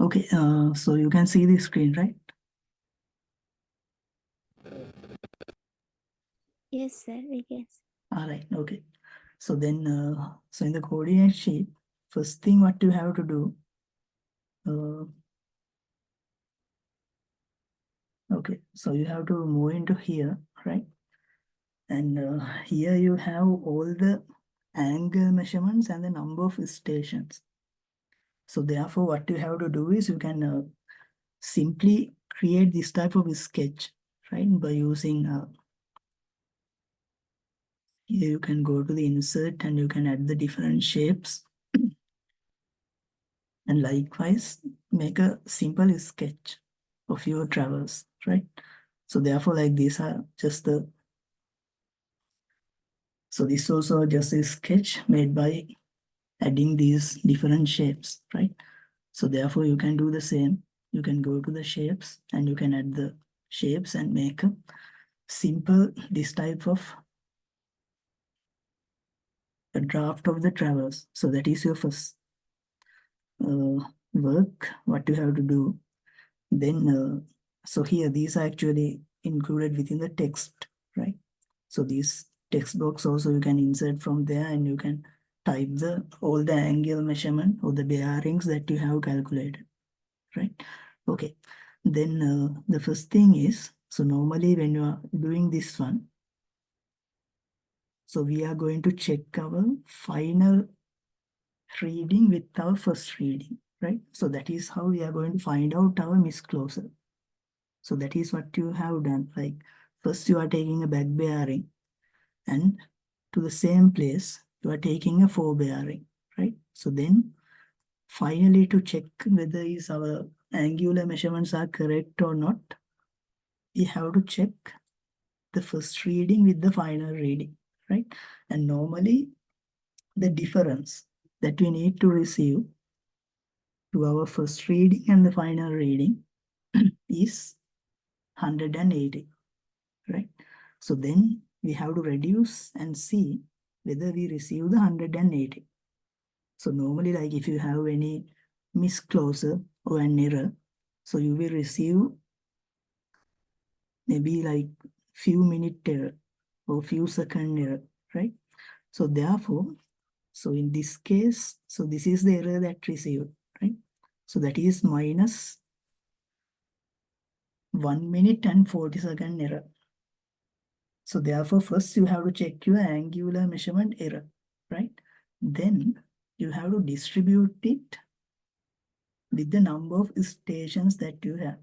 Okay, so you can see the screen, right? Yes, sir, we can. All right, okay. So then, so in the coordinate sheet, first thing what you have to do, okay, so you have to move into here, right? And here you have all the angle measurements and the number of stations. So therefore, what you have to do is you can simply create this type of sketch, right? By using, here you can go to the insert and you can add the different shapes. And likewise, make a simple sketch of your travels, right? So therefore, like these are just the, so this also just a sketch made by adding these different shapes, right? So therefore, you can do the same. You can go to the shapes and you can add the shapes and make a simple, this type of a draft of the travels. So that is your first work, what you have to do. Then, so here, these are actually included within the text, right? So these text box also you can insert from there and you can type the all the angle measurement or the bearings that you have calculated, right? Okay. Then the first thing is, so normally when you are doing this one, so we are going to check our final reading with our first reading, right? So that is how we are going to find out our misclosure. So that is what you have done. Like first you are taking a back bearing and to the same place you are taking a fore bearing, right? So then finally to check whether is our angular measurements are correct or not, we have to check the first reading with the final reading, right? And normally the difference that we need to receive to our first reading and the final reading is 180, right? So then we have to reduce and see whether we receive the 180. So normally, like if you have any misclosure or an error, so you will receive maybe like few minute error or few second error, right? So therefore, so in this case, so this is the error that received, right? So that is minus 1 minute and 40-second error. So therefore, first you have to check your angular measurement error, right? Then you have to distribute it with the number of stations that you have.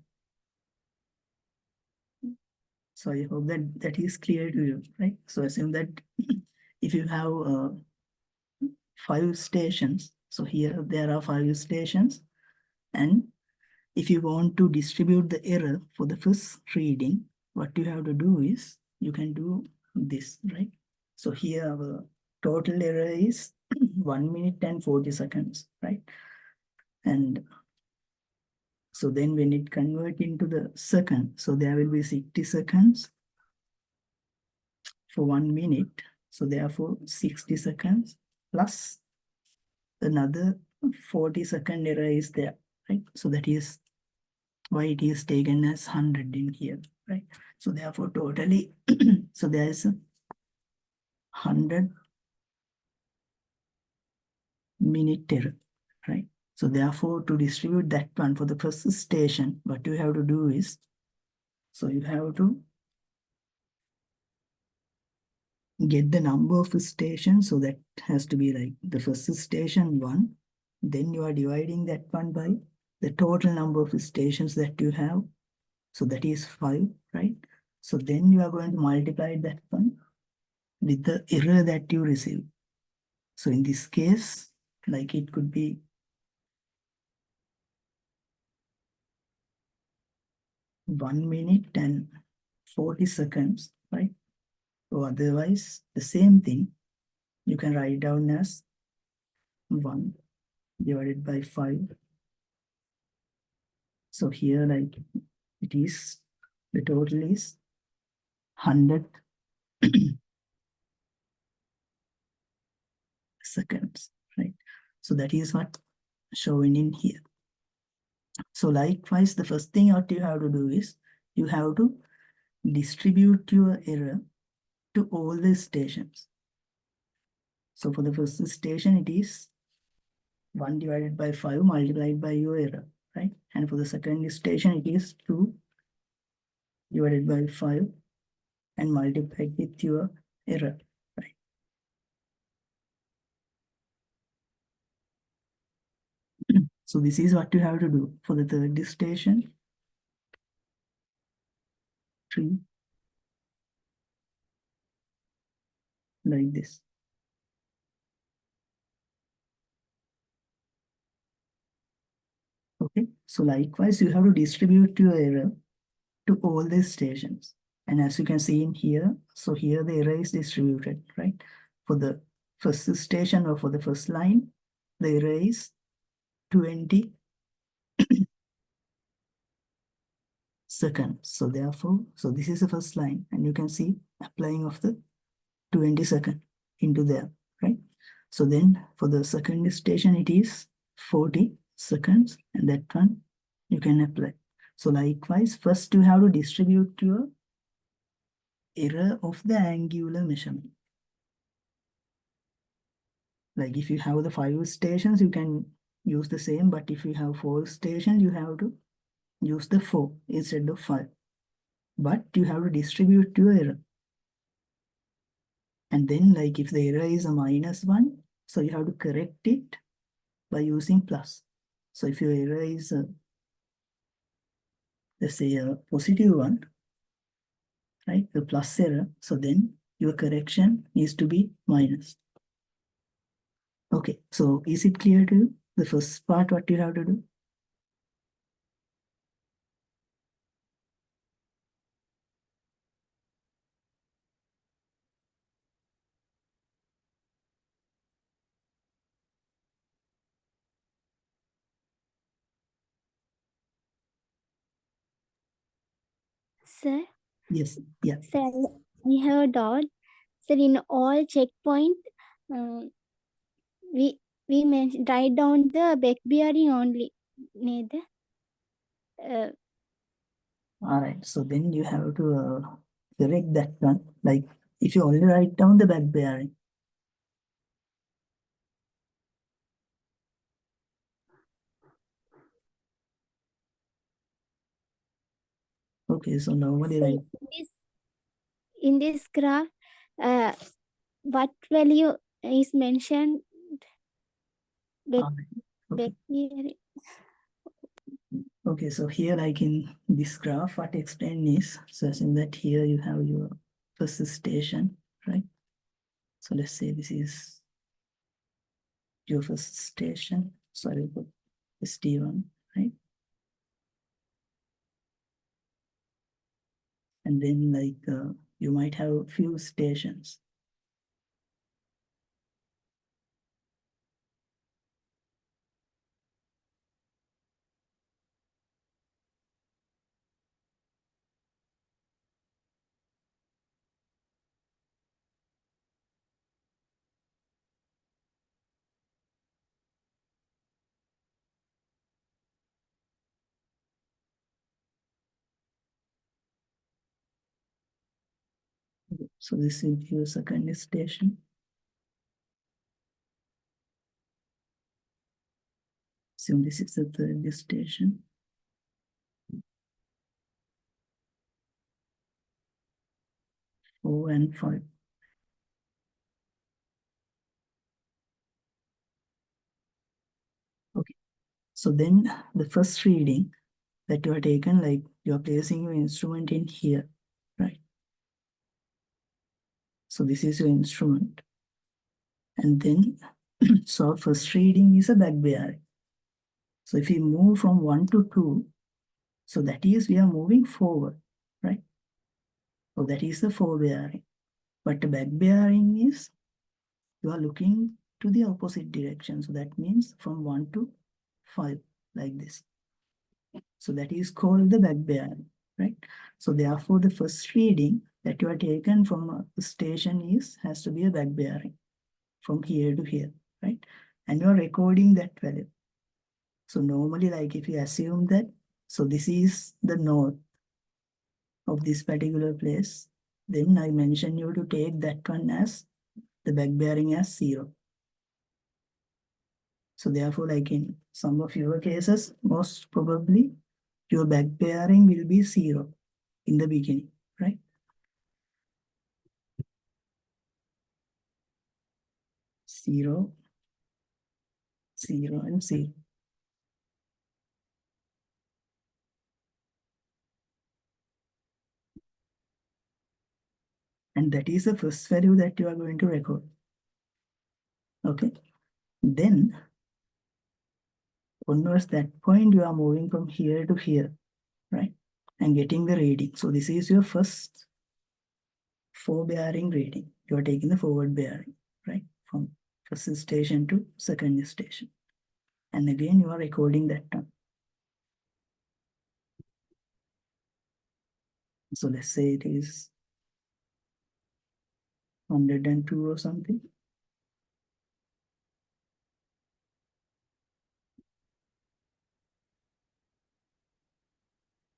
So I hope that that is clear to you, right? So assume that if you have 5 stations, so here there are 5 stations, and if you want to distribute the error for the first reading, what you have to do is you can do this, right? So here our total error is 1 minute and 40 seconds, right? And so then when it convert into the second, so there will be 60 seconds for 1 minute. So therefore 60 seconds plus another 40-second error is there, right? So that is why it is taken as 100 in here, right? So therefore totally, so there is 100 minute error, right? So therefore to distribute that one for the first station, what you have to do is, so you have to get the number of stations. So that has to be like the first station 1, then you are dividing that one by the total number of stations that you have. So that is 5, right? So then you are going to multiply that one with the error that you receive. So in this case, like it could be 1 minute and 40 seconds, right? Or otherwise, the same thing, you can write down as 1 divided by 5. So here, like it is, the total is 100 seconds, right? So that is what showing in here. So likewise, the first thing what you have to do is you have to distribute your error to all the stations. So for the first station, it is 1 divided by 5 multiplied by your error, right? And for the second station, it is 2 divided by 5 and multiplied with your error, right? So this is what you have to do for the third station. 3 like this. Okay, so likewise, you have to distribute your error to all the stations. And as you can see in here, so here the error is distributed, right? For the first station or for the first line, the error is 20 seconds. So therefore, so this is the first line, and you can see applying of the 20 second into there, right? So then for the second station, it is 40 seconds, and that one you can apply. So likewise, first you have to distribute your error of the angular measurement. Like if you have the 5 stations, you can use the same, but if you have 4 stations, you have to use the 4 instead of 5. But you have to distribute your error. And then like if the error is a -1, so you have to correct it by using plus. So if your error is, let's say a +1, right, the plus error, so then your correction needs to be minus. Okay, so is it clear to you, the first part, what you have to do? Sir, Yes, yeah. sir, we have a doubt. Sir, in all checkpoint, we write down the back bearing only. Neither. All right, so then you have to correct that one. Like if you only write down the back bearing. Okay, so normally So like in this graph, what value is mentioned? Back, okay. back bearing. Okay, so here like in this graph, what explained is, so in that here you have your first station, right? So let's say this is your first station. Sorry, put ST1, right? And then like you might have a few stations. So this will be your second station. So this is the third station. 4 and 5. Okay. So then the first reading that you are taken, like you are placing your instrument in here, right? So this is your instrument. And then, so first reading is a back bearing. So if we move from 1 to 2, so that is we are moving forward, right? So that is the forward bearing. But the back bearing is you are looking to the opposite direction. So that means from 1 to 5, like this. So that is called the back bearing, right? So therefore, the first reading that you are taken from a station has to be a back bearing from here to here, right? And you are recording that value. So normally, like if you assume that, so this is the north of this particular place, then I mention you to take that one as the back bearing as 0. So therefore, like in some of your cases, most probably your back bearing will be 0 in the beginning, right? Zero, 0, and 0. And that is the first value that you are going to record. Okay. Then onwards that point, you are moving from here to here, right? And getting the reading. So this is your first 4 bearing reading. You are taking the forward bearing, right? From first station to second station. And again, you are recording that time. So let's say it is 102 or something.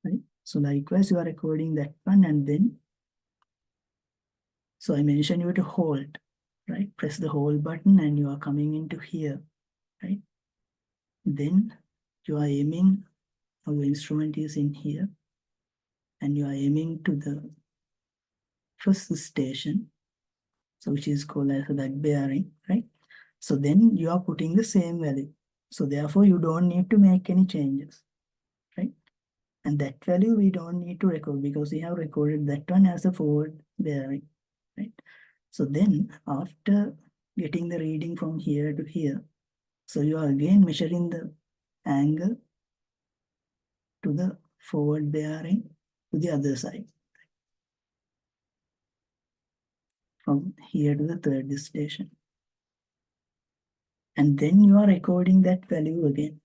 Right? So likewise, you are recording that one, and then, so I mentioned you to hold, right? Press the hold button and you are coming into here, right? Then you are aiming, our instrument is in here, and you are aiming to the first station, so which is called as a back bearing, right? So then you are putting the same value. So therefore, you don't need to make any changes, right? And that value we don't need to record because we have recorded that one as a forward bearing, right? So then after getting the reading from here to here, so you are again measuring the angle to the forward bearing to the other side, from here to the third station. And then you are recording that value again,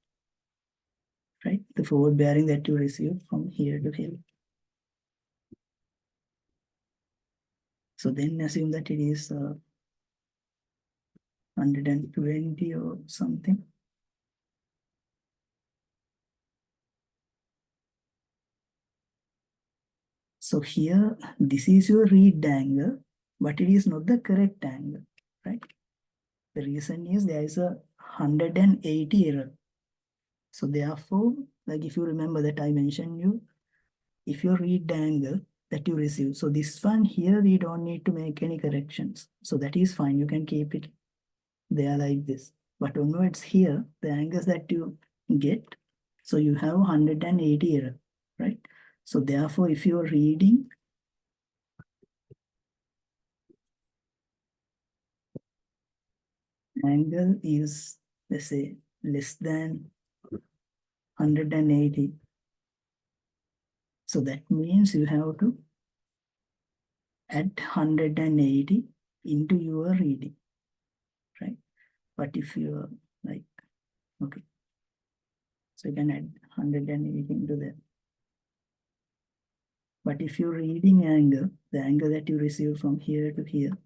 right? The forward bearing that you received from here to here. So then assume that it is 120 or something. So here, this is your read angle, but it is not the correct angle, right? The reason is there is a 180 error. So therefore, like if you remember that I mentioned you, if your read angle that you receive, so this one here, we don't need to make any corrections. So that is fine, you can keep it there like this. But onwards here, the angles that you get, so you have 180 error, right? So therefore, if you're reading angle is, let's say, less than 180, so that means you have to add 180 into your reading, right? But if you're like, okay, so you can add 180 into that. But if your reading angle, the angle that you receive from here to here,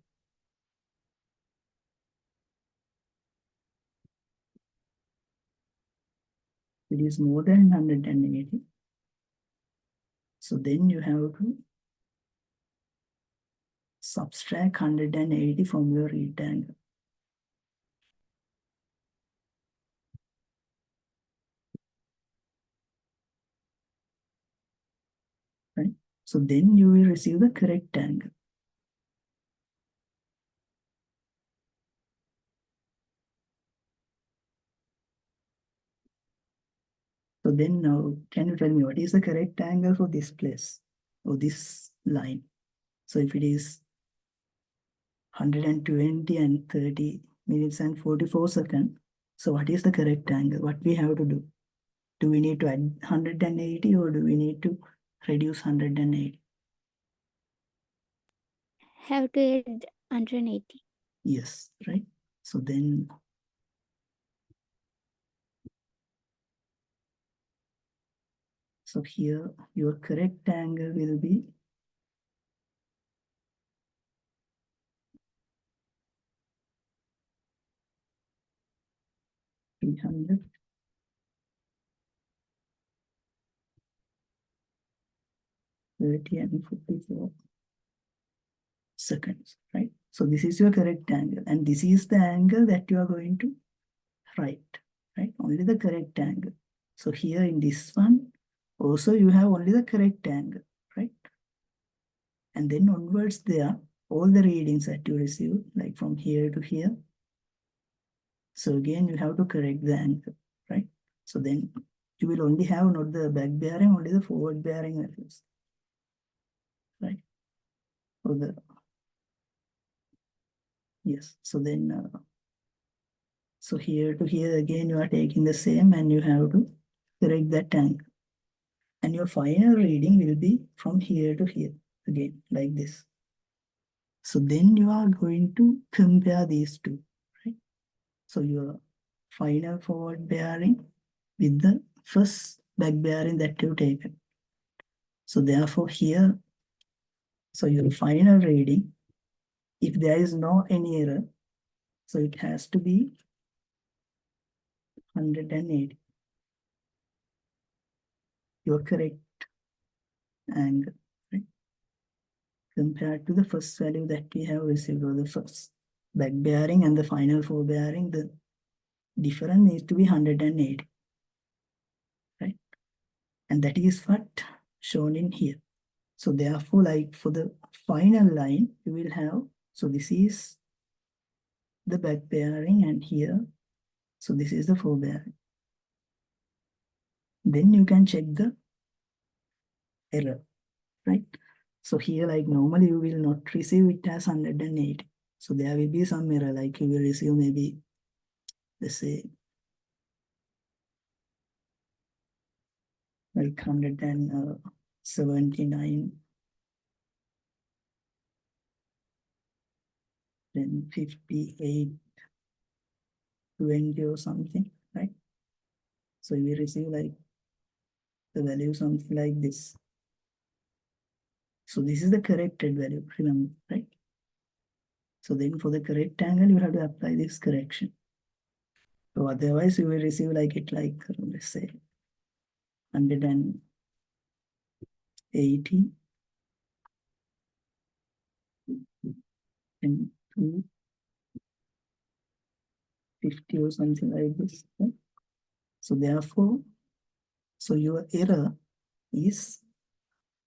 it is more than 180. So then you have to subtract 180 from your read angle. Right? So then you will receive the correct angle. So then now, can you tell me what is the correct angle for this place or this line? So if it is 120 and 30 minutes and 44 seconds, so what is the correct angle? What we have to do? Do we need to add 180 or do we need to reduce 180? Have to add 180. Yes, right? So then so here your correct angle will be 300 30 and 44 seconds, right? So this is your correct angle, and this is the angle that you are going to write, right? Only the correct angle. So here in this one, also you have only the correct angle, right? And then onwards there, all the readings that you receive, like from here to here. So again, you have to correct the angle, right? So then you will only have not the back bearing, only the forward bearing values, right? Or the, yes. So then, so here to here again, you are taking the same and you have to correct that angle. And your final reading will be from here to here again, like this. So then you are going to compare these two, right? So your final forward bearing with the first back bearing that you've taken. So therefore here, so your final reading, if there is no any error, so it has to be 180. Your correct angle, right? Compared to the first value that we have received, or the first back bearing and the final forward bearing, the difference needs to be 180, right? And that is what shown in here. So therefore, like for the final line, you will have, so this is the back bearing, and here, so this is the forward bearing. Then you can check the error, right? So here, like normally you will not receive it as 180. So there will be some error, like you will receive maybe, let's say, like 179, then 58, 20 or something, right? So you will receive like the value something like this. So this is the corrected value, remember, right? So then for the correct angle, you have to apply this correction. So otherwise you will receive like it like, let's say, 180 and 250 or something like this, right? So therefore, so your error is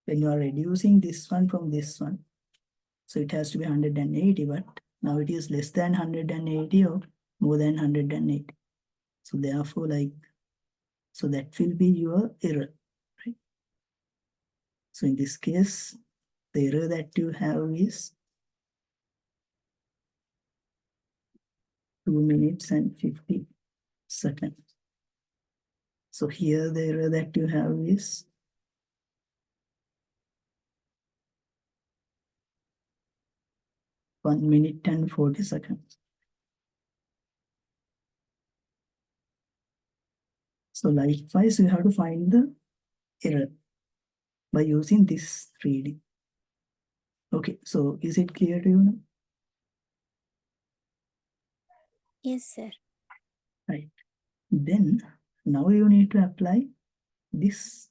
when you are reducing this one from this one, so it has to be 180, but now it is less than 180 or more than 180. So therefore, like, so that will be your error, right? So in this case, the error that you have is 2 minutes and 50 seconds. So here the error that you have is 1 minute and 40 seconds. So likewise, you have to find the error by using this reading. Okay, so is it clear to you now? Yes, sir. Right. Then now you need to apply this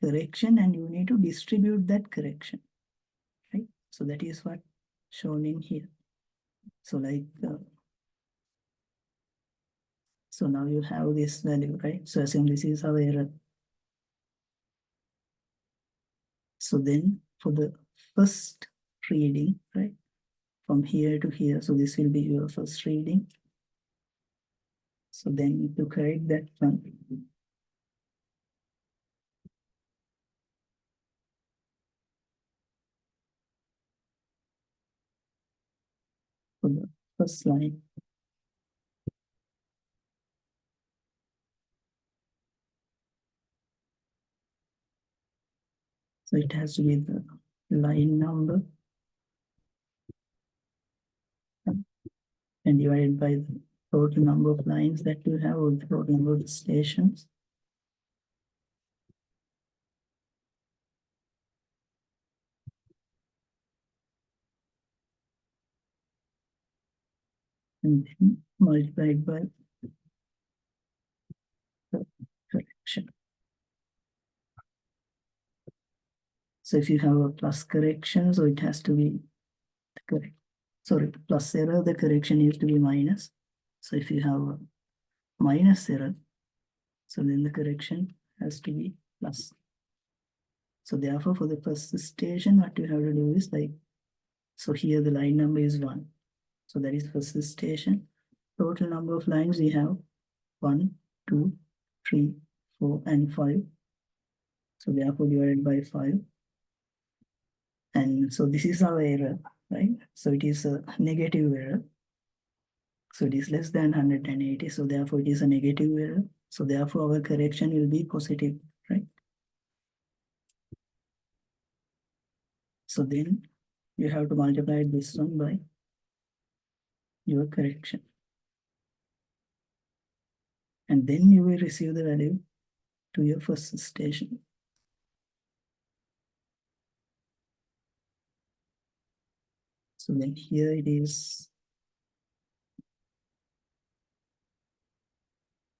correction and you need to distribute that correction, right? So that is what shown in here. So like, so now you have this value, right? So assume this is our error. So then for the first reading, right? From here to here, so this will be your first reading. So then to correct that one, for the first line, so it has to be the line number and divided by the total number of lines that you have, or the total number of stations. And then multiplied by the correction. So if you have a plus correction, so it has to be correct. Sorry, plus error, the correction needs to be minus. So if you have a minus error, so then the correction has to be plus. So therefore, for the first station, what you have to do is like, so here the line number is 1. So that is first station. Total number of lines we have 1, 2, 3, 4, and 5. So therefore divided by 5. And so this is our error, right? So it is a negative error. So it is less than 180. So therefore it is a negative error. So therefore our correction will be positive, right? So then you have to multiply this one by your correction. And then you will receive the value to your first station. So then here it is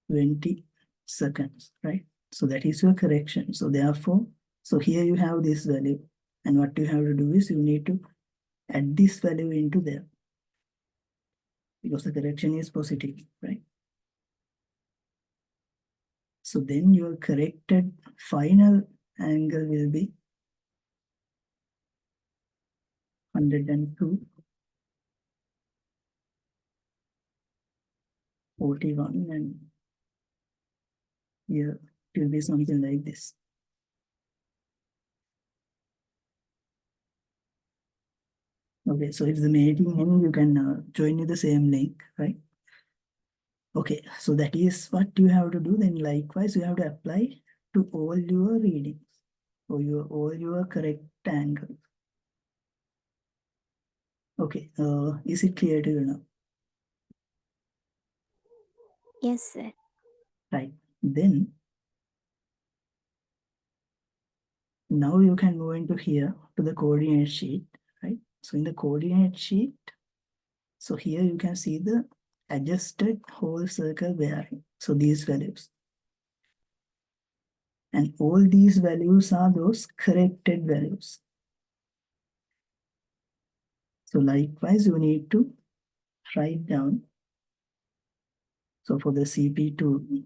20 seconds, right? So that is your correction. So therefore, so here you have this value. And what you have to do is you need to add this value into there. Because the correction is positive, right? So then your corrected final angle will be 102, 41, and here it will be something like this. Okay, so if the meeting ends, you can join with the same link, right? Okay, so that is what you have to do. Then likewise, you have to apply to all your readings or all your correct angles. Okay, is it clear to you now? Yes, sir. Right. Then now you can go into here to the coordinate sheet, right? So in the coordinate sheet, so here you can see the adjusted whole circle bearing. So these values. And all these values are those corrected values. So likewise, you need to write down. So for the CP2,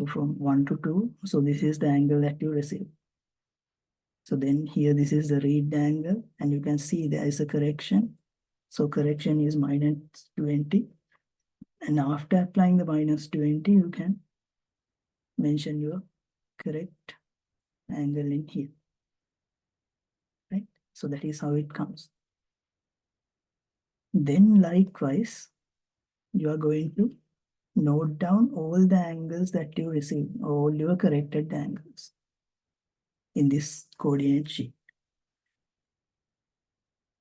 from 1 to 2, so this is the angle that you receive. So then here, this is the read angle, and you can see there is a correction. So correction is minus 20. And after applying the minus 20, you can mention your correct angle in here, right? So that is how it comes. Then likewise, you are going to note down all the angles that you receive, all your corrected angles in this coordinate sheet.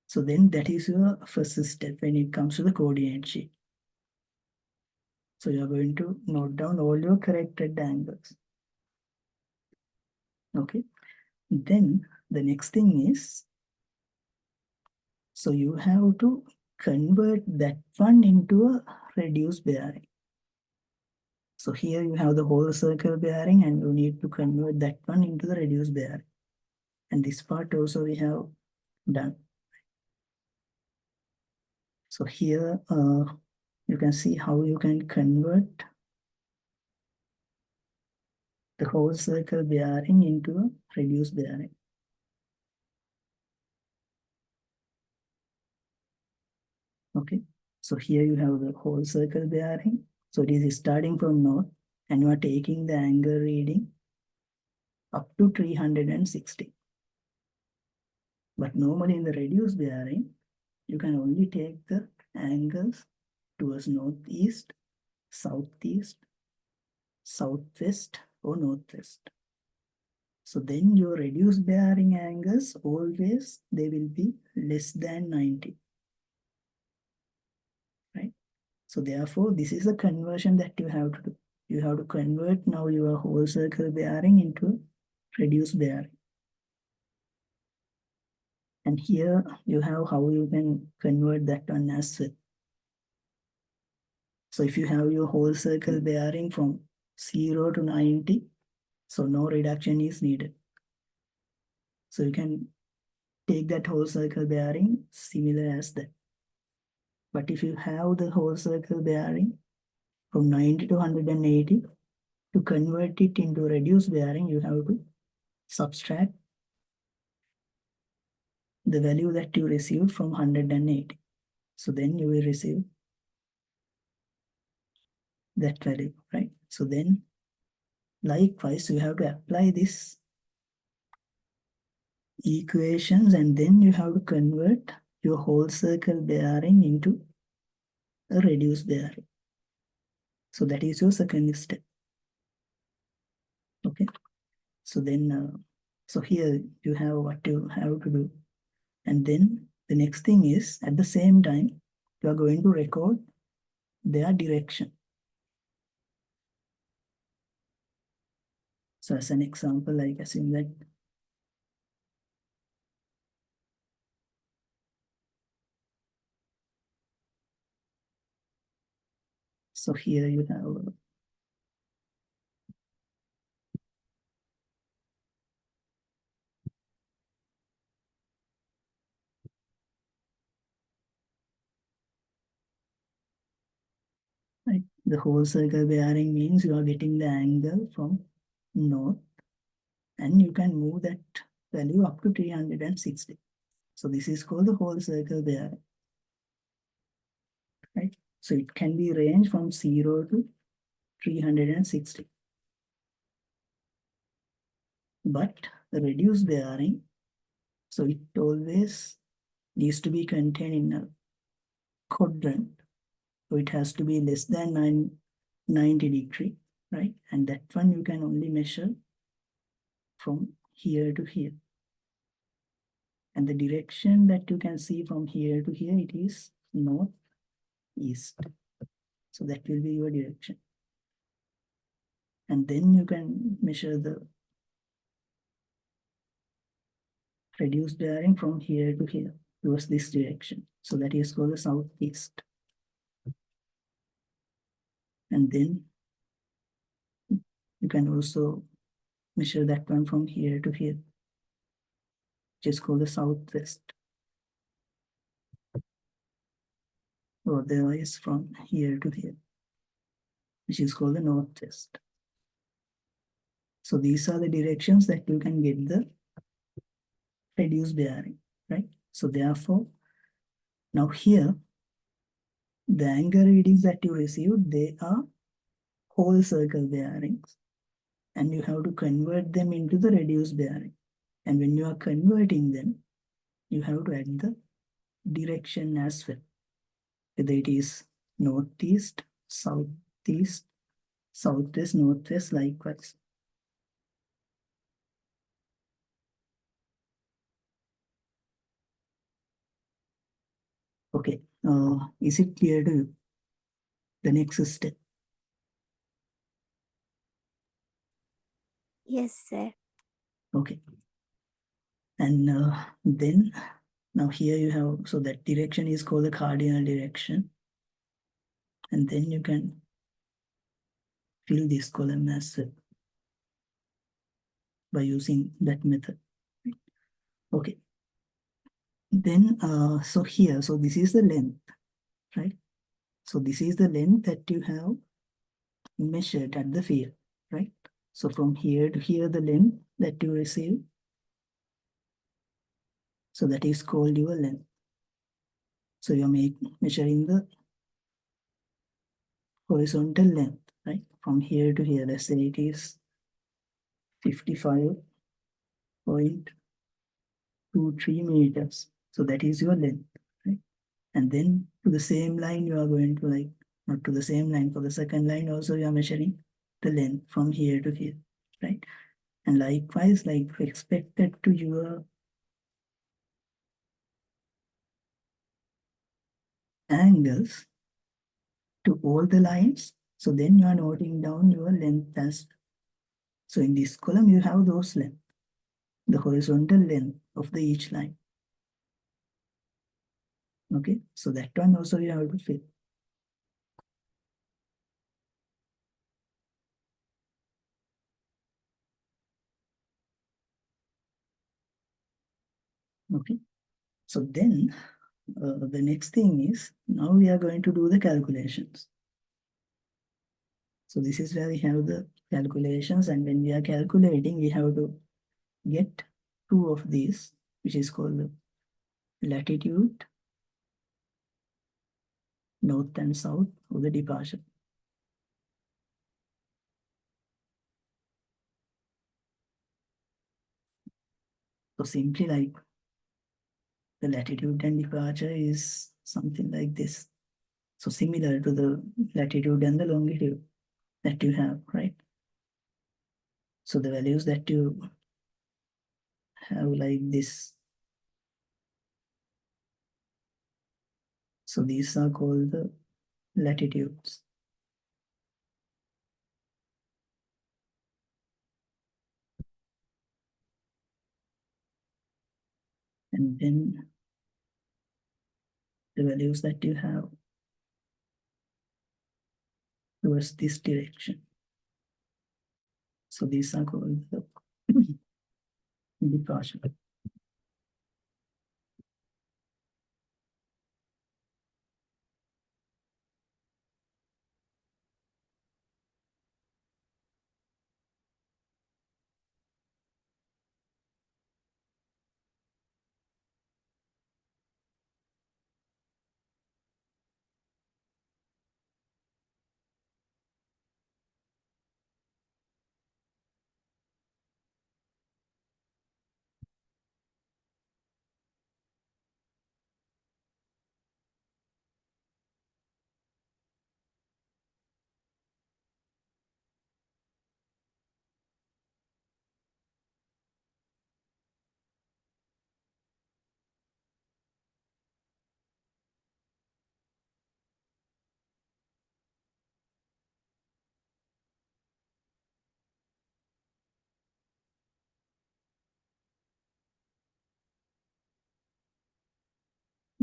So then that is your first step when it comes to the coordinate sheet. So you are going to note down all your corrected angles. Okay. Then the next thing is, so you have to convert that one into a reduced bearing. So here you have the whole circle bearing and you need to convert that one into the reduced bearing. And this part also we have done. So here you can see how you can convert the whole circle bearing into a reduced bearing. Okay, so here you have the whole circle bearing. So it is starting from north and you are taking the angle reading up to 360. But normally in the reduced bearing, you can only take the angles towards northeast, southeast, southwest, or northwest. So then your reduced bearing angles, always they will be less than 90. Right? So therefore, this is a conversion that you have to do. You have to convert now your whole circle bearing into reduced bearing. And here you have how you can convert that one as well. So if you have your whole circle bearing from 0 to 90, so no reduction is needed. So you can take that whole circle bearing similar as that. But if you have the whole circle bearing from 90 to 180, to convert it into reduced bearing, you have to subtract the value that you received from 180. So then you will receive that value, right? So then likewise, you have to apply this equations and then you have to convert your whole circle bearing into a reduced bearing. So that is your second step. Okay. So then, so here you have what you have to do. And then the next thing is at the same time, you are going to record their direction. So as an example, like assume that so here you have right, the whole circle bearing means you are getting the angle from north and you can move that value up to 360. So this is called the whole circle bearing, right? So it can be range from 0 to 360. But the reduced bearing, so it always needs to be contained in a quadrant. So it has to be less than 90 degree, right? And that one you can only measure from here to here. And the direction that you can see from here to here, it is northeast. So that will be your direction. And then you can measure the reduced bearing from here to here towards this direction. So that is called the southeast. And then you can also measure that one from here to here, which is called the southwest. Or otherwise from here to here, which is called the northwest. So these are the directions that you can get the reduced bearing, right? So therefore, now here, the angle readings that you received, they are whole circle bearings. And you have to convert them into the reduced bearing. And when you are converting them, you have to add the direction as well. Whether it is northeast, southeast, southwest, northwest, likewise. Okay, is it clear to you? The next step. Yes, sir. Okay. And then now here you have, so that direction is called the cardinal direction. And then you can fill this column as well by using that method. Okay. Then, so here, so this is the length, right? So this is the length that you have measured at the field, right? So from here to here, the length that you receive, so that is called your length. So you're measuring the horizontal length, right? From here to here, let's say it is 55.23 meters. So that is your length, right? And then to the same line, you are going to like, not to the same line, for the second line also you are measuring the length from here to here, right? And likewise, like expected to your angles to all the lines. So then you are noting down your length as. So in this column, you have those length, the horizontal length of the each line. Okay, so that one also you have to fill. Okay. So then the next thing is, now we are going to do the calculations. So this is where we have the calculations, and when we are calculating, we have to get two of these, which is called the latitude, north and south of the departure. So simply like the latitude and departure is something like this. So similar to the latitude and the longitude that you have, right? So the values that you have like this. So these are called the latitudes. And then the values that you have towards this direction. So these are called the departure.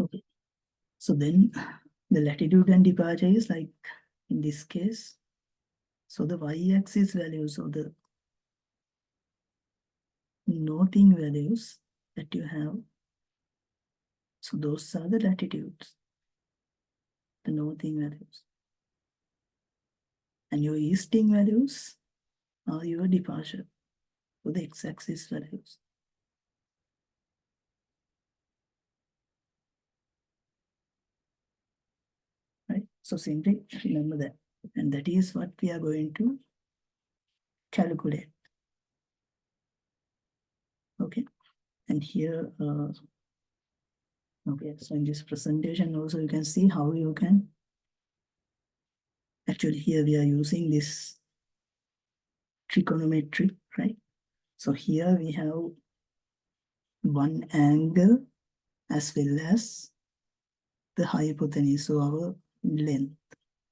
Okay. So then the latitude and departure is like in this case. So the y-axis values of the northing values that you have. So those are the latitudes, the northing values. And your easting values are your departure, or the x-axis values. Right? So simply remember that. And that is what we are going to calculate. Okay. And here, okay, so in this presentation also you can see how you can, actually here we are using this trigonometry, right? So here we have one angle as well as the hypotenuse, so our length,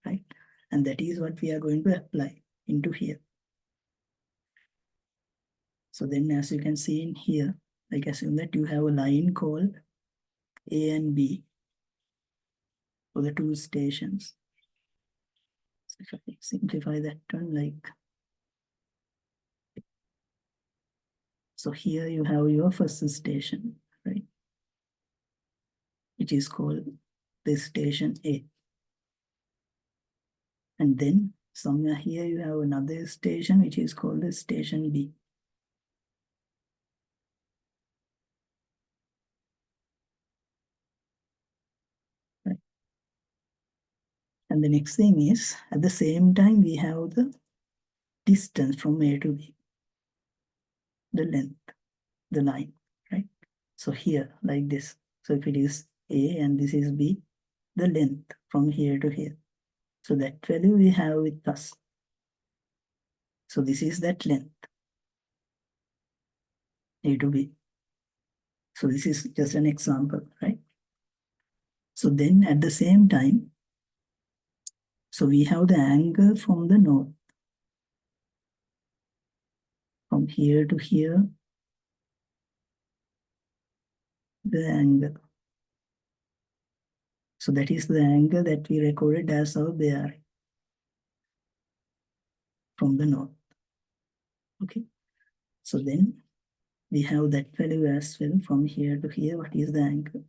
right? And that is what we are going to apply into here. So then as you can see in here, like assume that you have a line called A and B for the two stations. So if I simplify that one, like, so here you have your first station, right? Which is called the station A. And then somewhere here you have another station which is called the station B. Right? And the next thing is, at the same time, we have the distance from A to B, the length, the line, right? So here, like this. So if it is A and this is B, the length from here to here. So that value we have with us. So this is that length, A to B. So this is just an example, right? So then at the same time, so we have the angle from the north, from here to here, the angle. So that is the angle that we recorded as our bearing from the north. Okay. So then we have that value as well from here to here. What is the angle?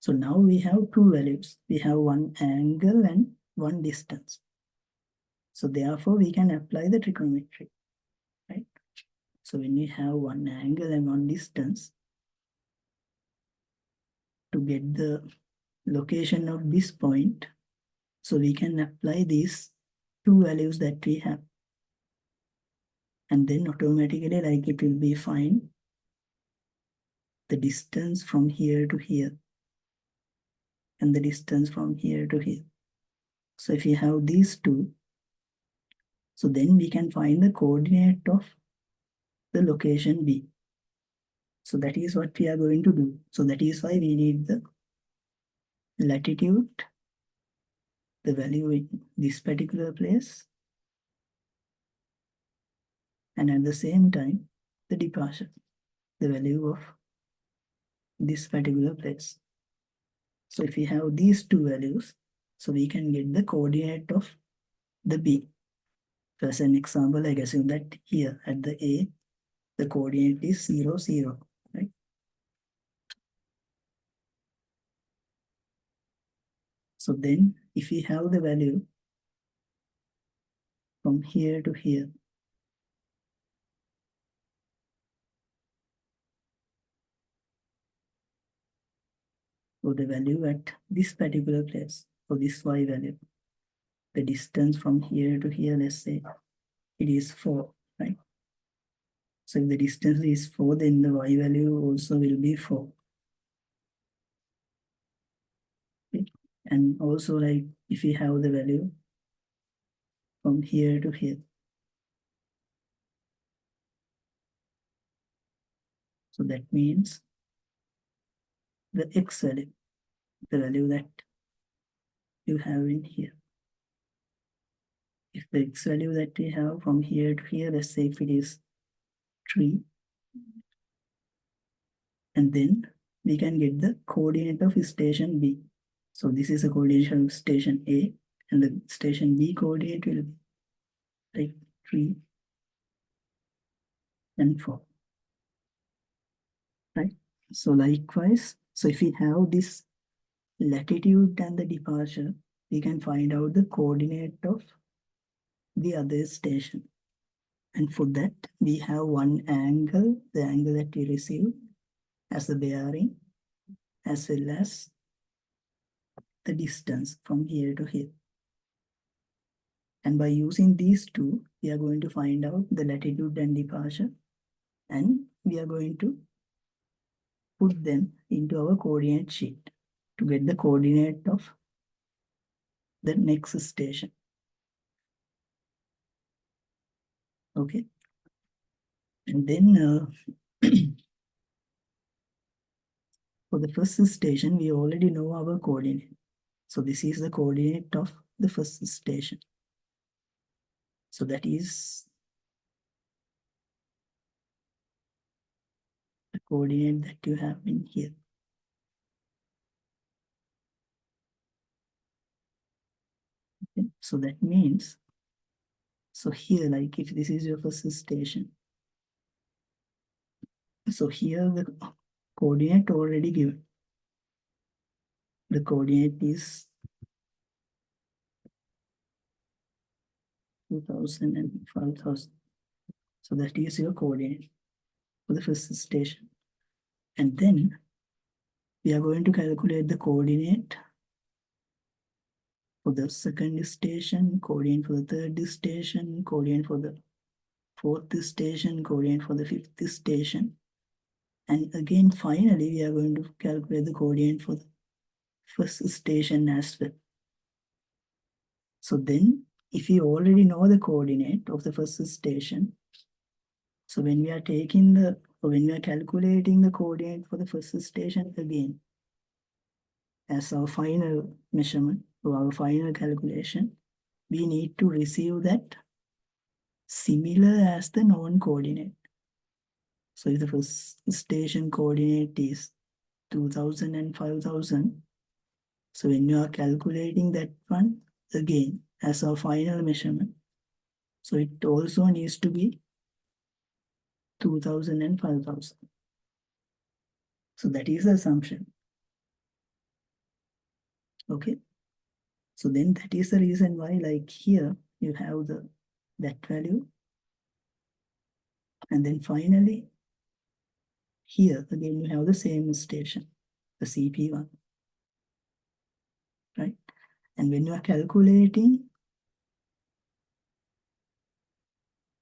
So now we have two values. We have one angle and one distance. So therefore we can apply the trigonometry, right? So when we have one angle and one distance, to get the location of this point, so we can apply these two values that we have. And then automatically, like, it will be find the distance from here to here and the distance from here to here. So if you have these two, so then we can find the coordinate of the location B. So that is what we are going to do. So that is why we need the latitude, the value in this particular place, and at the same time, the departure, the value of this particular place. So if we have these two values, so we can get the coordinate of the B. So as an example, I assume that here at the A, the coordinate is 0, 0, right? So then if we have the value from here to here, so the value at this particular place, for this Y value, the distance from here to here, let's say it is 4, right? So if the distance is 4, then the Y value also will be 4. Okay? And also, like, if we have the value from here to here, so that means the X value, the value that you have in here. If the X value that we have from here to here, let's say if it is 3, and then we can get the coordinate of station B. So this is the coordinate of station A, and the station B coordinate will be like 3 and 4, right? So likewise, so if we have this latitude and the departure, we can find out the coordinate of the other station. And for that, we have one angle, the angle that we receive as the bearing, as well as the distance from here to here. And by using these two, we are going to find out the latitude and departure, and we are going to put them into our coordinate sheet to get the coordinate of the next station. Okay. And then for the first station, we already know our coordinate. So this is the coordinate of the first station. So that is the coordinate that you have in here. Okay. So that means, so here, like, if this is your first station, so here the coordinate already given. The coordinate is 2000 and 5000. So that is your coordinate for the first station. And then we are going to calculate the coordinate for the second station, coordinate for the third station, coordinate for the fourth station, coordinate for the fifth station. And again, finally, we are going to calculate the coordinate for the first station as well. So then, if you already know the coordinate of the first station, so when we are taking the, or when we are calculating the coordinate for the first station again, as our final measurement or our final calculation, we need to receive that similar as the known coordinate. So if the first station coordinate is 2000 and 5000, so when you are calculating that one again as our final measurement, so it also needs to be 2000 and 5000. So that is the assumption. Okay. So then that is the reason why, like here, you have that value. And then finally, here again, you have the same station, the CP1, right? And when you are calculating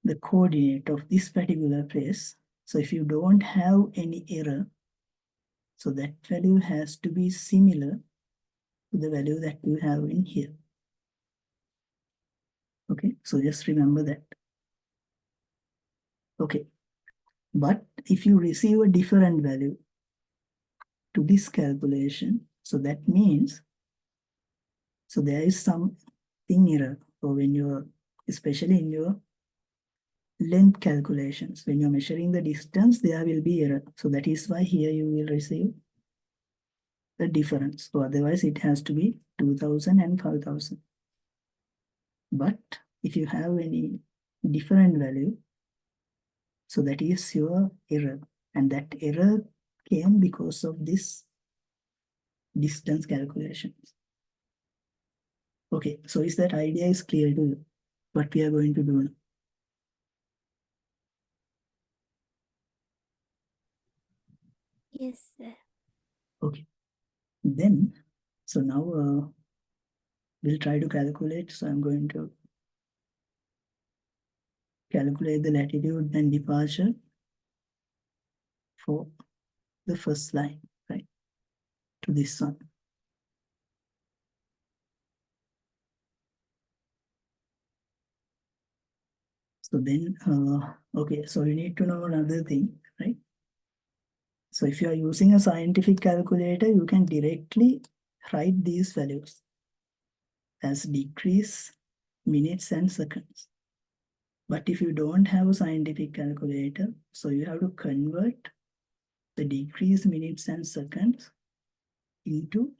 the coordinate of this particular place, so if you don't have any error, so that value has to be similar to the value that you have in here. Okay, so just remember that. Okay, but if you receive a different value to this calculation, so that means, so there is something error. So when you're, especially in your length calculations, when you're measuring the distance, there will be error. So that is why here you will receive the difference. So otherwise it has to be 2000 and 5000. But if you have any different value, so that is your error. And that error came because of this distance calculations. Okay, so is that idea is clear to you? What we are going to do now? Yes, sir. Okay, then, so now we'll try to calculate. So I'm going to calculate the latitude and departure for the first line, right, to this one. So then, okay, so you need to know another thing, right? So if you are using a scientific calculator, you can directly write these values as degrees, minutes, and seconds. But if you don't have a scientific calculator, so you have to convert the degrees, minutes, and seconds into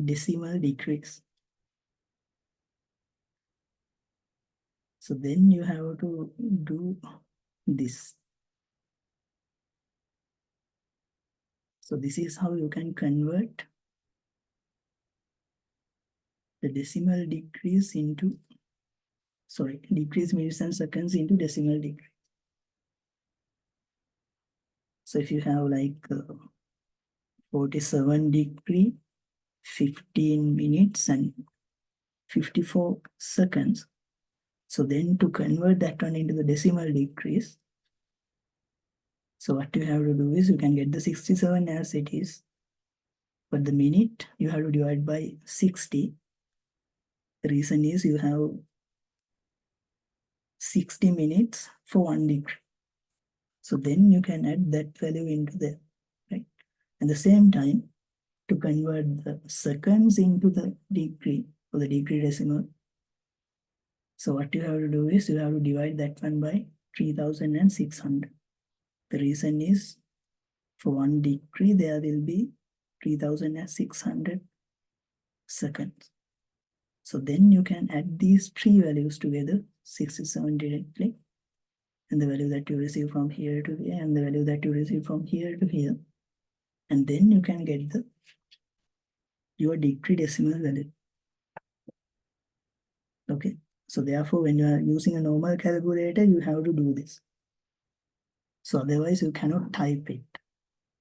decimal degrees. So then you have to do this. So this is how you can convert the decimal degrees into, sorry, degrees, minutes, and seconds into decimal degree. So if you have like 47 degree, 15 minutes, and 54 seconds. So then to convert that one into the decimal degrees, so what you have to do is you can get the 67 as it is, but the minute you have to divide by 60. The reason is you have 60 minutes for 1 degree. So then you can add that value into there, right? At the same time, to convert the seconds into the degree or the degree decimal, so what you have to do is you have to divide that one by 3600. The reason is for 1 degree, there will be 3600 seconds. So then you can add these 3 values together, 67 directly, and the value that you receive from here to here, and the value that you receive from here to here. And then you can get your degree decimal value. Okay. So therefore, when you are using a normal calculator, you have to do this. So otherwise you cannot type it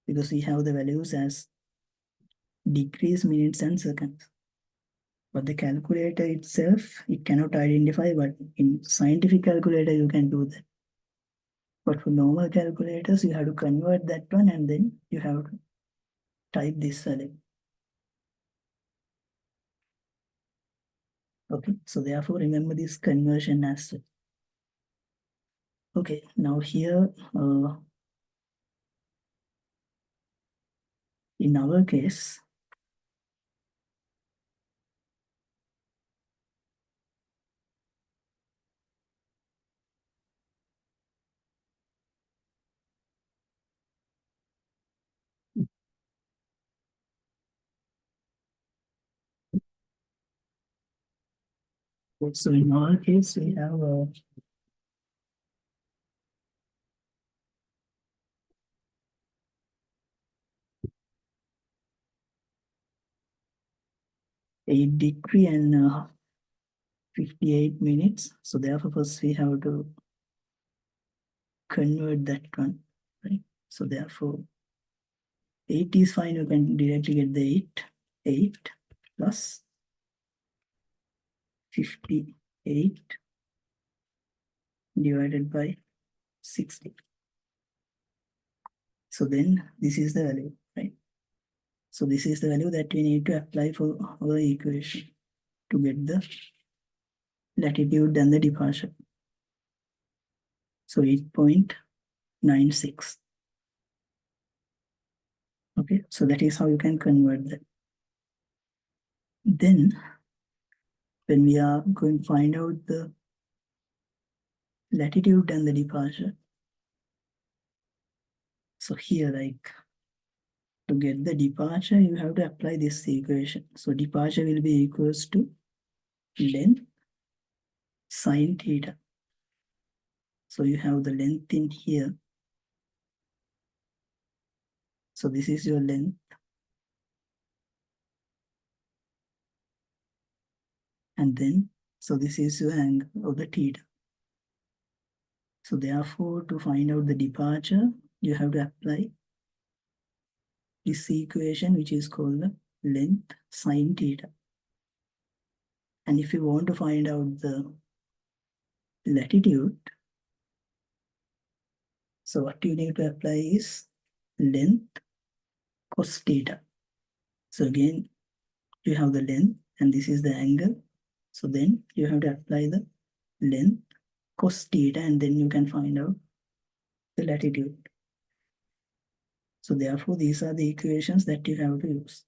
because we have the values as degrees, minutes, and seconds. But the calculator itself, it cannot identify, but in scientific calculator, you can do that. But for normal calculators, you have to convert that one and then you have to type this value. Okay, so therefore remember this conversion as well. Okay, now here, in our case, so in our case, we have 8 degree and 58 minutes. So therefore, first we have to convert that one, right? So therefore, 8 is fine. You can directly get the 8. 8 plus 58 divided by 60. So then this is the value, right? So this is the value that we need to apply for our equation to get the latitude and the departure. So 8.96. Okay, so that is how you can convert that. Then when we are going to find out the latitude and the departure, so here, like, to get the departure, you have to apply this equation. So departure will be equals to length sine theta. So you have the length in here. So this is your length. And then, so this is your angle of the theta. So therefore, to find out the departure, you have to apply this equation, which is called the length sine theta. And if you want to find out the latitude, so what you need to apply is length cos theta. So again, you have the length and this is the angle. So then you have to apply the length cos theta and then you can find out the latitude. So therefore, these are the equations that you have to use.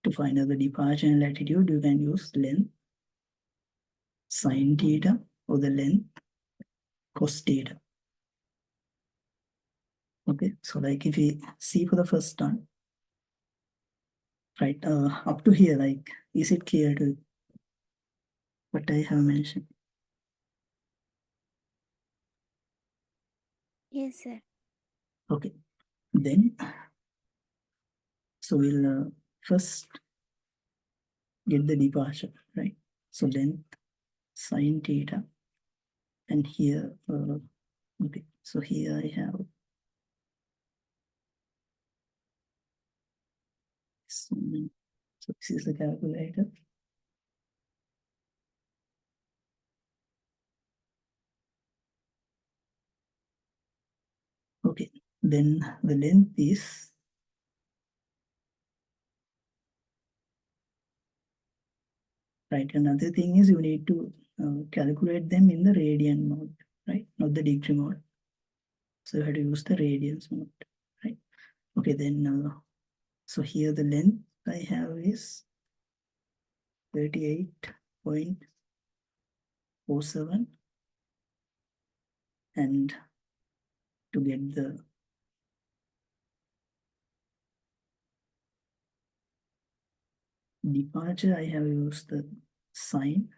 To find out the departure and latitude, you can use length sine theta or the length cos theta. Okay, so like if we see for the first one, right, up to here, like, is it clear to what I have mentioned? Yes, sir. Okay, then, so we'll first get the departure, right? So length sine theta, and here, okay, so here I have so this is the calculator. Okay, then the length is right. Another thing is you need to calculate them in the radian mode, right? Not the degree mode. So you have to use the radians mode, right? Okay, then so here the length I have is 38.47, and to get the departure, I have used the sine.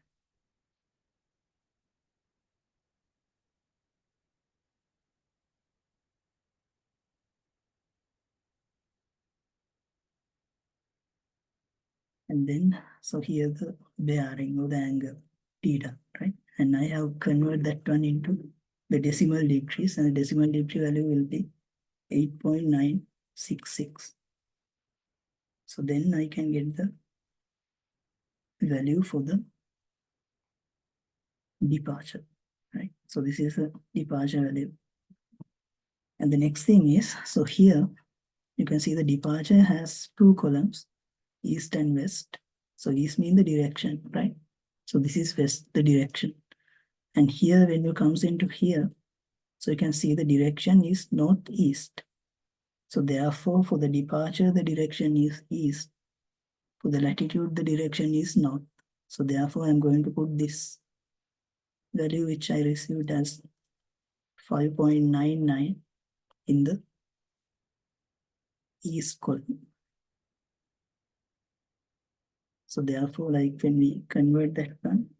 And then, so here the bearing or the angle, theta, right? And I have converted that one into the decimal degrees, and the decimal degree value will be 8.966. So then I can get the value for the departure, right? So this is a departure value. And the next thing is, so here you can see the departure has two columns, east and west. So east means the direction, right? So this is west, the direction. And here when you comes into here, so you can see the direction is northeast. So therefore, for the departure, the direction is east. For the latitude, the direction is north. So therefore, I'm going to put this value which I received as 5.99 in the east column. So therefore, like when we convert that one,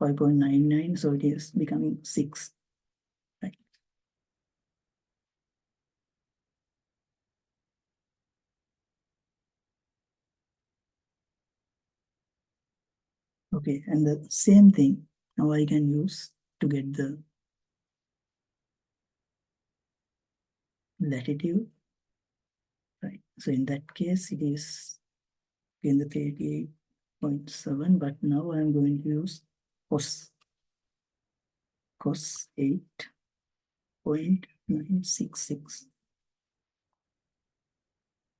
5.99, so it is becoming 6. Right? Okay, and the same thing now I can use to get the latitude, right? So in that case, it is in the 38.7, but now I'm going to use cos 8.966.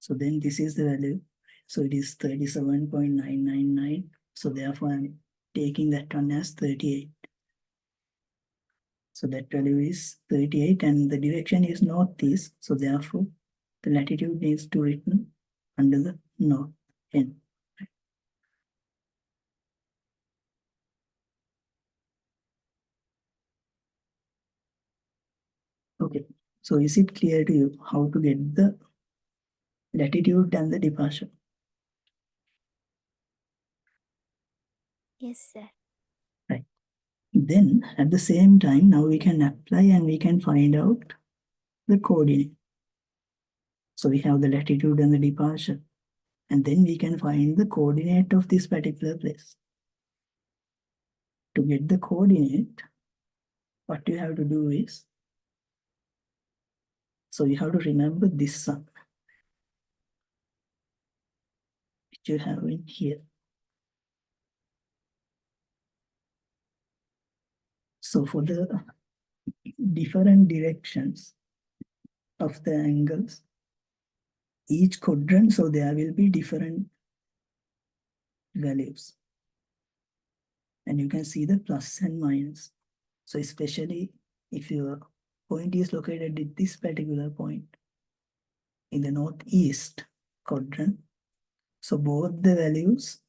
So then this is the value. So it is 37.999. So therefore I'm taking that one as 38. So that value is 38 and the direction is northeast. So therefore the latitude needs to written under the north end. Okay, so is it clear to you how to get the latitude and the departure? Yes, sir. Right. Then at the same time, now we can apply and we can find out the coordinate. So we have the latitude and the departure, and then we can find the coordinate of this particular place. To get the coordinate, what you have to do is, so you have to remember this sum, which you have in here. So for the different directions of the angles, each quadrant, so there will be different values. And you can see the plus and minus. So especially if your point is located at this particular point in the northeast quadrant, so both the values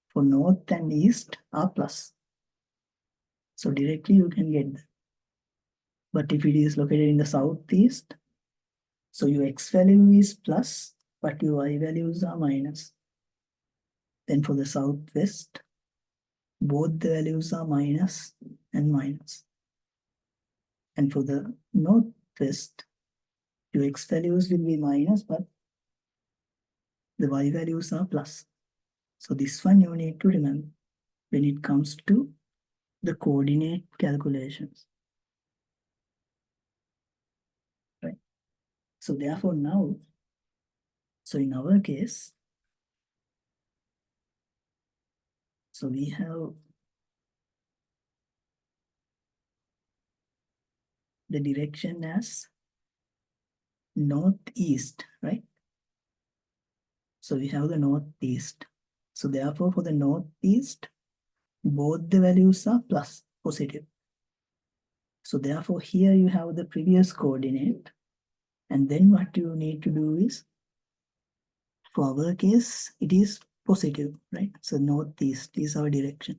for north and east are plus. So directly you can get that. But if it is located in the southeast, so your x value is plus, but your y values are minus. Then for the southwest, both the values are minus and minus. And for the northwest, your x values will be minus, but the y values are plus. So this one you need to remember when it comes to the coordinate calculations. Right. So therefore now, so in our case, so we have the direction as northeast, right? So we have the northeast. So therefore for the northeast, both the values are plus, positive. So therefore here you have the previous coordinate. And then what you need to do is, for our case, it is positive, right? So northeast is our direction.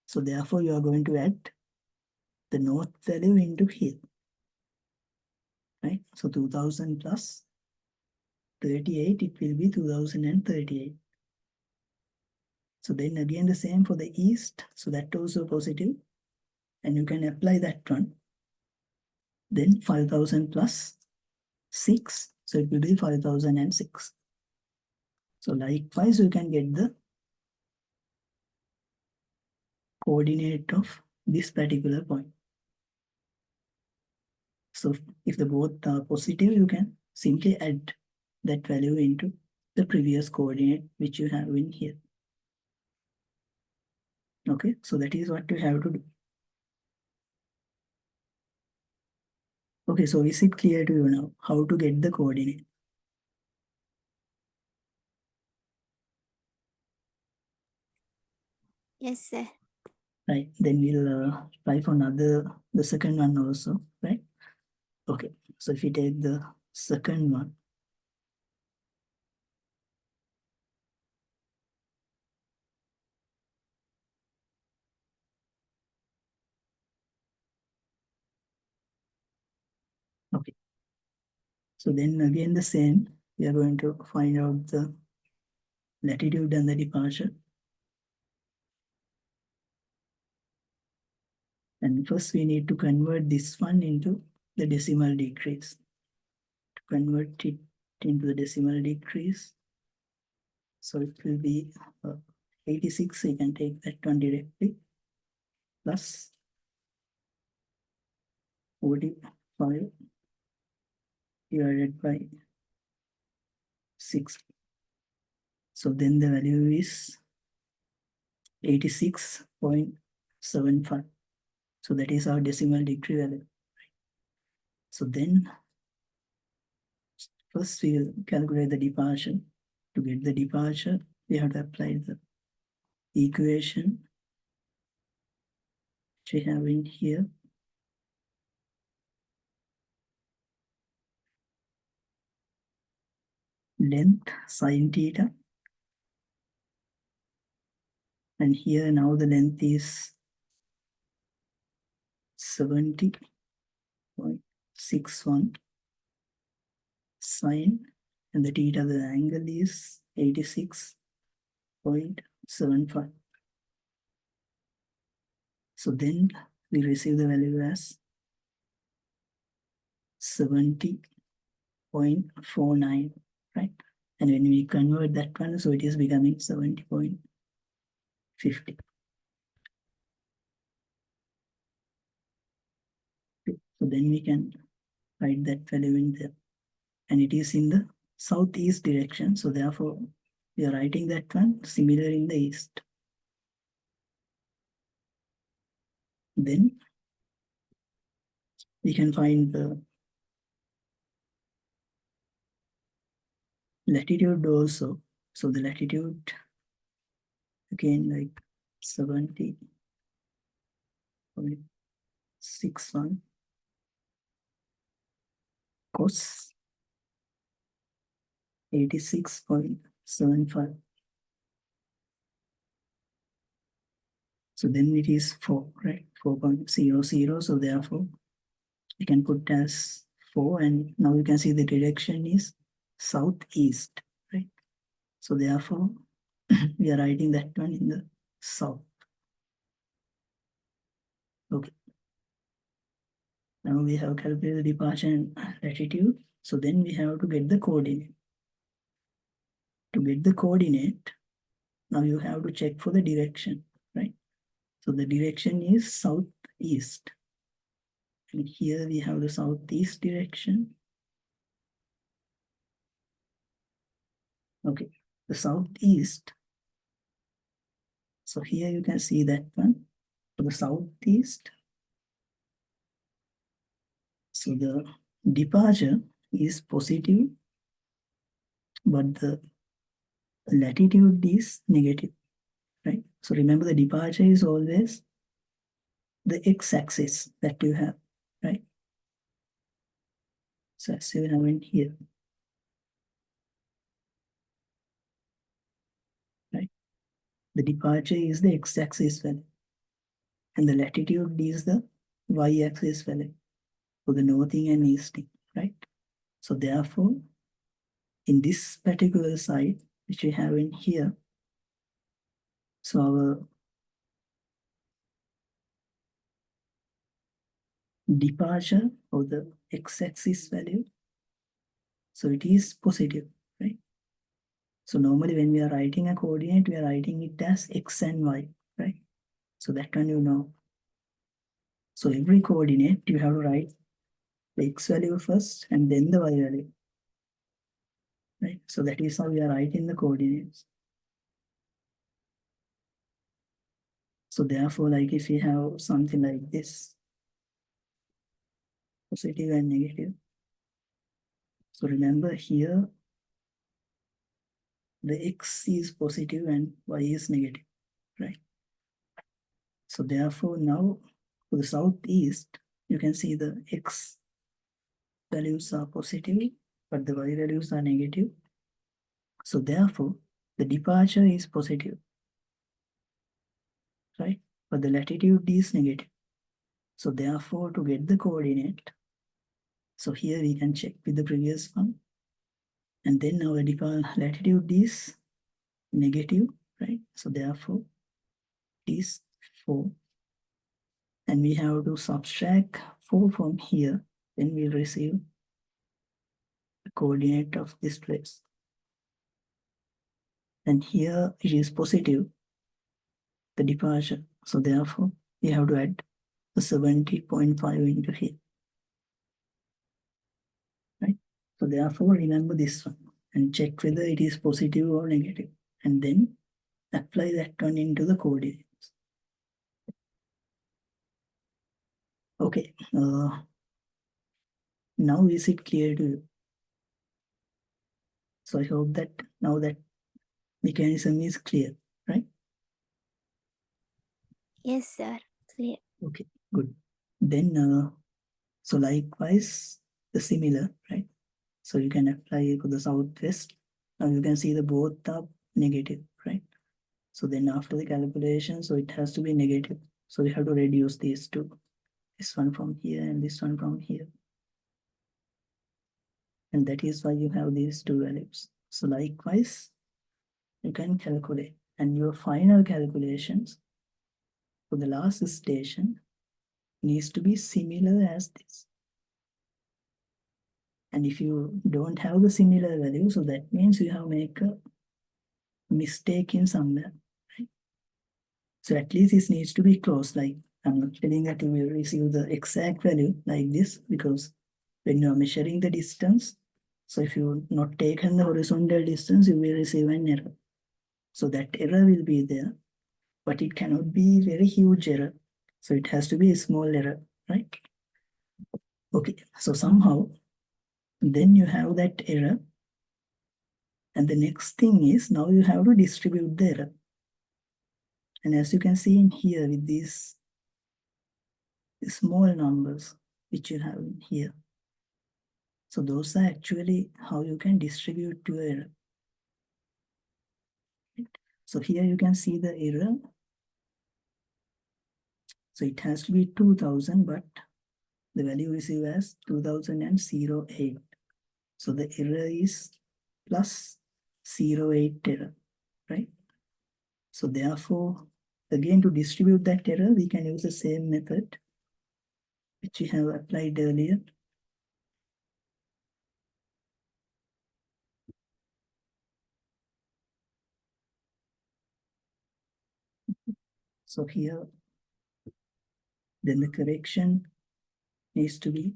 So therefore you are going to add the north value into here, right? So 2000 plus 38, it will be 2038. So then again the same for the east. So that also positive. And you can apply that one. Then 5000 plus 6. So it will be 5006. So likewise, you can get the coordinate of this particular point. So if the both are positive, you can simply add that value into the previous coordinate which you have in here. Okay, so that is what you have to do. Okay, so is it clear to you now how to get the coordinate? Yes, sir. Right, then we'll try for the second one also, right? Okay, so if we take the second one, okay. So then again the same, we are going to find out the latitude and the departure. And first we need to convert this one into the decimal decrease. To convert it into the decimal decrease, so it will be 86, you can take that one directly, plus 45 divided by 6. So then the value is 86.75. So that is our decimal degree value. So then first we will calculate the departure. To get the departure, we have to apply the equation which we have in here. Length sine theta. And here now the length is 70.61 sine, and the theta, the angle is 86.75. So then we receive the value as 70.49, right? And when we convert that one, so it is becoming 70.50. So then we can write that value in there. And it is in the southeast direction. So therefore, we are writing that one similar in the east. Then we can find the latitude also. So the latitude, again, like 70.61 cos 86.75. So then it is 4, right? 4.00. So therefore, you can put as 4, and now you can see the direction is southeast, right? So therefore, we are writing that one in the south. Okay. Now we have calculated the departure and latitude. So then we have to get the coordinate. To get the coordinate, now you have to check for the direction, right? So the direction is southeast. And here we have the southeast direction. Okay, the southeast. So here you can see that one. For the southeast, so the departure is positive, but the latitude is negative, right? So remember, the departure is always the x-axis that you have, right? So as you have in here, right? The departure is the x-axis value, and the latitude is the y-axis value for the northing and easting, right? So therefore, in this particular side, which we have in here, so our departure of the x-axis value, so it is positive, right? So normally when we are writing a coordinate, we are writing it as x and y, right? So that one you know. So every coordinate, you have to write the x value first and then the y value, right? So that is how we are writing the coordinates. So therefore, like if we have something like this, positive and negative. So remember here, the x is positive and y is negative, right? So therefore now for the southeast, you can see the x values are positive, but the y values are negative. So therefore, the departure is positive, right? But the latitude is negative. So therefore, to get the coordinate, so here we can check with the previous one. And then our latitude is negative, right? So therefore, it is 4. And we have to subtract 4 from here. Then we'll receive the coordinate of this place. And here it is positive. the departure. So therefore, you have to add the 70.5 into here. Right? So therefore, remember this one and check whether it is positive or negative. And then apply that one into the coordinates. Okay. Now is it clear to you? So I hope that now that mechanism is clear, right? Yes, sir. Clear. Okay, good. Then, so likewise, the similar, right? So you can apply for the southwest. Now you can see the both are negative, right? So then after the calculation, so it has to be negative. So we have to reduce these two. This one from here and this one from here. And that is why you have these two values. So likewise, you can calculate. And your final calculations for the last station needs to be similar as this. And if you don't have the similar value, so that means you have make a mistake in somewhere, right? So at least this needs to be close. Like I'm not telling that you will receive the exact value like this, because when you are measuring the distance, so if you not taken the horizontal distance, you will receive an error. So that error will be there, but it cannot be very huge error. So it has to be a small error, right? Okay, so somehow then you have that error. And the next thing is now you have to distribute the error. And as you can see in here with these small numbers which you have in here. So those are actually how you can distribute your error. So here you can see the error. So it has to be 2000, but the value received as 2008. So the error is plus 08 error, right? So therefore, again to distribute that error, we can use the same method which we have applied earlier. So here, then the correction needs to be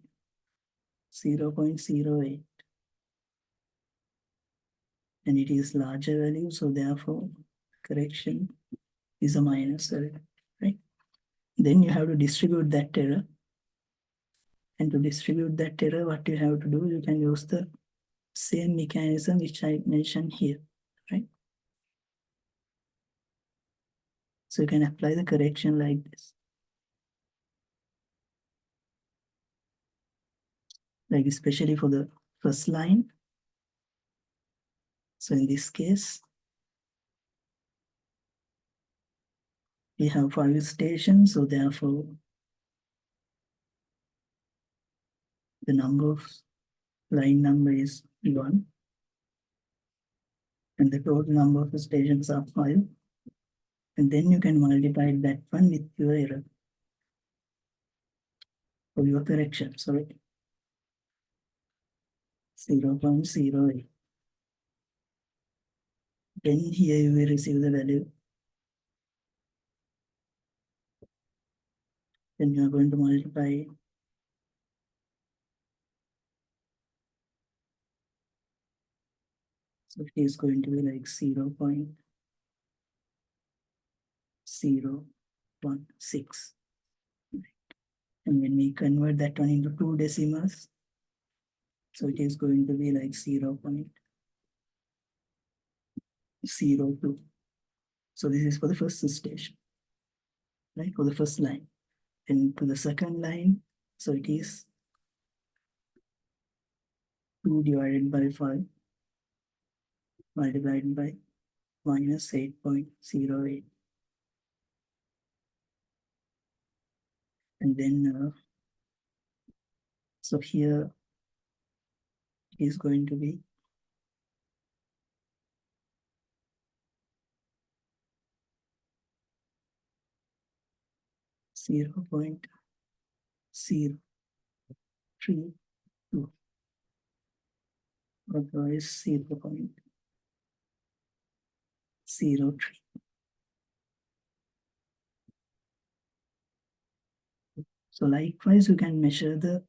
0.08. And it is larger value, so therefore correction is a minus error, right? Then you have to distribute that error. And to distribute that error, what you have to do, you can use the same mechanism which I mentioned here, right? So you can apply the correction like this. Like especially for the first line. So in this case, we have 5 stations, so therefore the number of line number is 1. And the total number of stations are 5. And then you can multiply that one with your error. For your correction, sorry. 0.08. Then here you will receive the value. Then you are going to multiply. So it is going to be like 0.016. And when we convert that one into 2 decimals, so it is going to be like 0.02. So this is for the first station, right? For the first line. And to the second line, so it is 2 divided by 5 multiplied by minus 8.08. And then, so here is going to be 0.032, otherwise 0.03. So likewise, you can measure the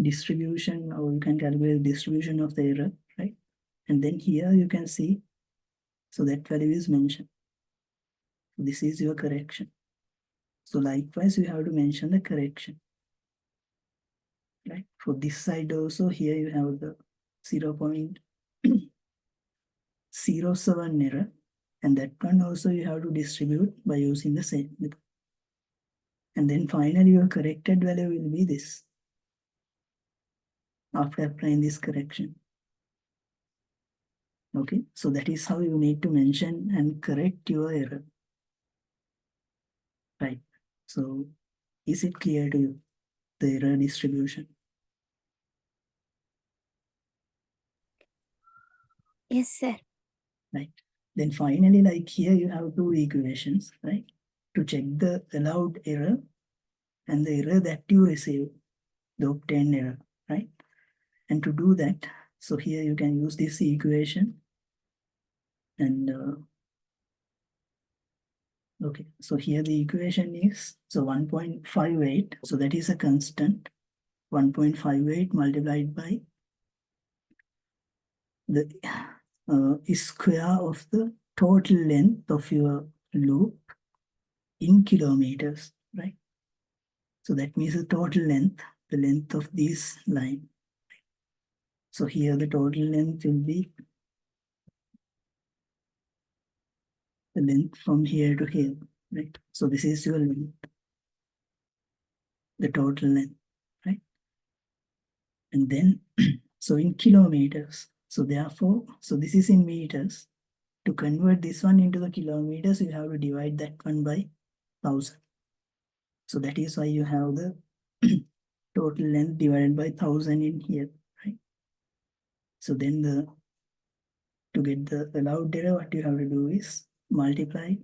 distribution, or you can calculate the distribution of the error, right? And then here you can see, so that value is mentioned. This is your correction. So likewise, you have to mention the correction, right? For this side also, here you have the 0.07 error, and that one also you have to distribute by using the same method. And then finally, your corrected value will be this after applying this correction. Okay, so that is how you need to mention and correct your error. Right. So is it clear to you, the error distribution? Yes, sir. Right. Then finally, like here you have two equations, right? To check the allowed error and the error that you receive, the obtained error, right? And to do that, so here you can use this equation and okay, so here the equation is, so 1.58, so that is a constant, 1.58 multiplied by the square of the total length of your loop in kilometers, right? So that means the total length, the length of this line. So here the total length will be the length from here to here, right? So this is your length, the total length, right? And then, so in kilometers, so therefore, so this is in meters. To convert this one into the kilometers, you have to divide that one by 1000. So that is why you have the total length divided by 1000 in here, right? So then to get the allowed error, what you have to do is multiply.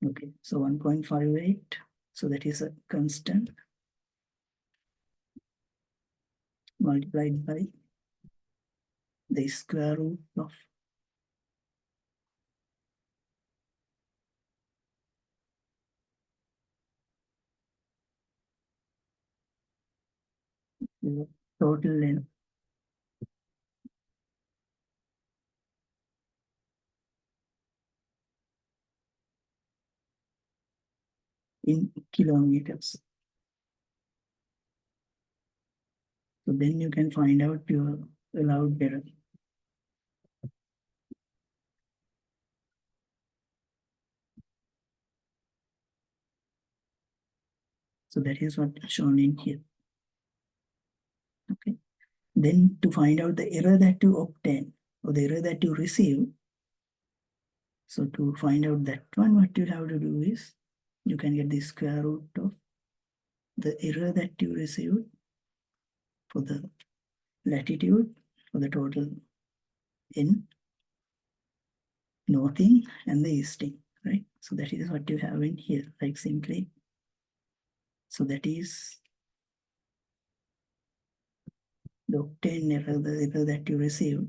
Okay, so 1.58, so that is a constant, multiplied by the square root of the total length in kilometers. So then you can find out your allowed error. So that is what shown in here. Okay. Then to find out the error that you obtain or the error that you receive, so to find out that one, what you have to do is you can get the square root of the error that you received for the latitude for the total in northing and the easting, right? So that is what you have in here, like simply. So that is the obtained error, the error that you received.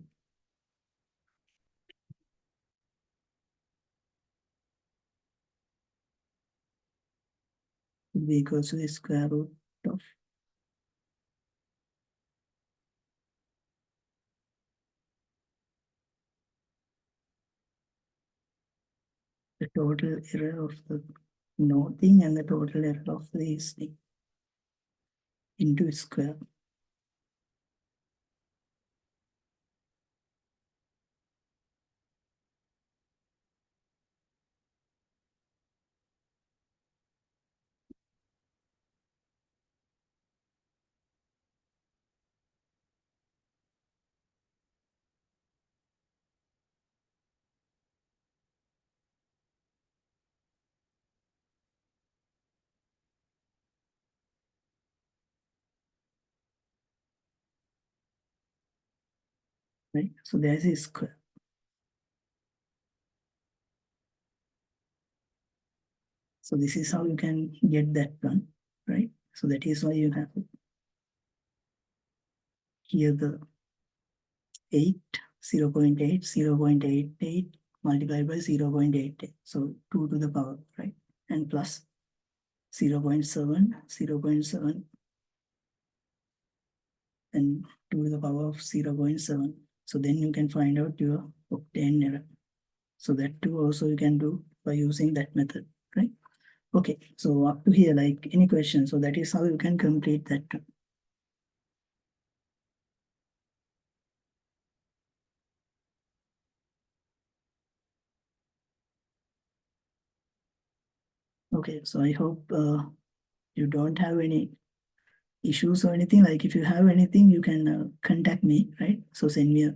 Will be equal to the square root of the total error of the northing and the total error of the easting into square. Right? So there's a square. So this is how you can get that one, right? So that is why you have here the 8, 0.8, 0.88, multiplied by 0.8. So 2 to the power, right? And plus 0.7, 0.7, and 2 to the power of 0.7. So then you can find out your octane error. So that too also you can do by using that method, right? Okay, so up to here, like any questions? So that is how you can complete that. Okay, so I hope you don't have any issues or anything. Like if you have anything, you can contact me, right? So send me a